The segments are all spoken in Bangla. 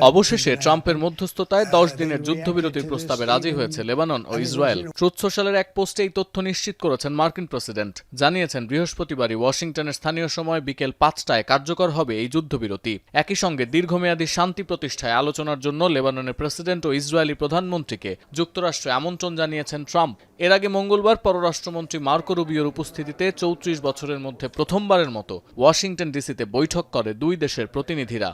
অবশেষে ট্রাম্পের মধ্যস্থতায় 10 দিনের যুদ্ধবিরতির প্রস্তাবে রাজি হয়েছে লেবানন ও ইসরায়েল। ট্রুথ সোশ্যালের এক পোস্টে এই তথ্য নিশ্চিত করেছেন মার্কিন প্রেসিডেন্ট। জানিয়েছেন বৃহস্পতিবারই ওয়াশিংটনের স্থানীয় সময় বিকেল 5টায় কার্যকর হবে এই যুদ্ধবিরতি। একই সঙ্গে দীর্ঘমেয়াদী শান্তি প্রতিষ্ঠায় আলোচনার জন্য লেবাননের প্রেসিডেন্ট ও ইসরায়েলি প্রধানমন্ত্রীকে যুক্তরাষ্ট্রে আমন্ত্রণ জানিয়েছেন ট্রাম্প। এর আগে মঙ্গলবার পররাষ্ট্রমন্ত্রী মার্কো রুবিওর উপস্থিতিতে 34 বছরের মধ্যে প্রথমবারের মতো ওয়াশিংটন ডিসিতে বৈঠক করে দুই দেশের প্রতিনিধিরা।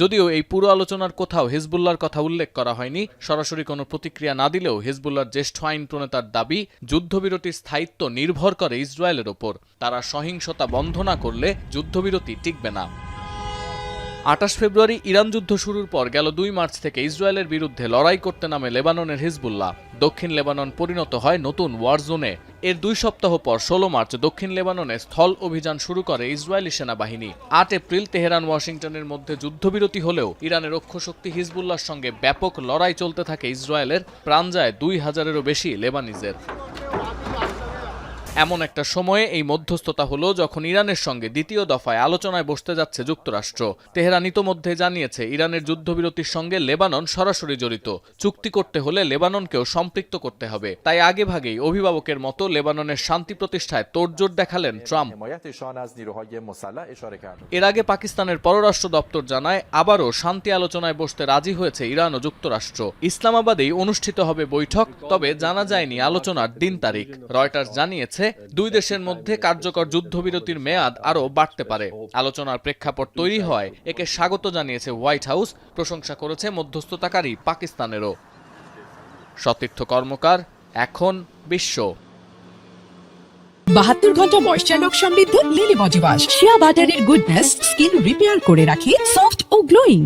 যদিও এই পুরো আলোচনার কোথাও হিজবুল্লাহর কথা উল্লেখ করা হয়নি, সরাসরি কোনো প্রতিক্রিয়া না দিলেও হিজবুল্লাহর জ্যেষ্ঠ আইন প্রণেতার দাবি, যুদ্ধবিরতির স্থায়িত্ব নির্ভর করে ইসরায়েলের ওপর। তারা সহিংসতা বন্ধ না করলে যুদ্ধবিরতি টিকবে না। 28 ফেব্রুয়ারি ইরান যুদ্ধ শুরুর পর গেল 2 মার্চ থেকে ইসরায়েলের বিরুদ্ধে লড়াই করতে নামে লেবাননের হিজবুল্লাহ। দক্ষিণ লেবানন পরিণত হয় নতুন ওয়ার জোনে। এর 2 সপ্তাহ পর 16 মার্চ দক্ষিণ লেবাননে স্থল অভিযান শুরু করে ইসরায়েলি সেনাবাহিনী। 8 এপ্রিল তেহরান ওয়াশিংটনের মধ্যে যুদ্ধবিরতি হলেও ইরানের অক্ষশক্তি হিজবুল্লাহর সঙ্গে ব্যাপক লড়াই চলতে থাকে ইসরায়েলের। প্রাণ যায় 2000-এরও বেশি লেবানিজের। এমন একটা সময়ে এই মধ্যস্থতা হলো যখন ইরানের সঙ্গে দ্বিতীয় দফায় আলোচনায় বসতে যাচ্ছে যুক্তরাষ্ট্র। তেহরান ইতোমধ্যে জানিয়েছে ইরানের যুদ্ধবিরতির সঙ্গে লেবানন সরাসরি জড়িত। চুক্তি করতে হলে লেবাননকেও সম্পৃক্ত করতে হবে। তাই আগেভাগেই অভিভাবকের মতো লেবাননের শান্তি প্রতিষ্ঠায় তোড়জোড় দেখালেন ট্রাম্প। এর আগে পাকিস্তানের পররাষ্ট্র দপ্তর জানায় আবারও শান্তি আলোচনায় বসতে রাজি হয়েছে ইরান ও যুক্তরাষ্ট্র। ইসলামাবাদেই অনুষ্ঠিত হবে বৈঠক, তবে জানা যায়নি আলোচনার দিন তারিখ। রয়টার্স জানিয়েছে 2 দেশের মধ্যে কার্যকর যুদ্ধবিরতির মেয়াদ আরও বাড়তে পারে। আলোচনার প্রেক্ষাপট তৈরি হয় একে স্বাগত জানিয়েছে হোয়াইট হাউস, প্রশংসা করেছে মধ্যস্থতাকারী পাকিস্তানেরও। সতীর্থ কর্মকার, এখন বিশ্ব। 72 ঘন্টা ময়েশ্চার লক সমৃদ্ধ লিলি বডি ওয়াশ। শিয়া বাটারের গুডনেস স্কিন রিপেয়ার করে রাখে সফট ও গ্লোয়িং।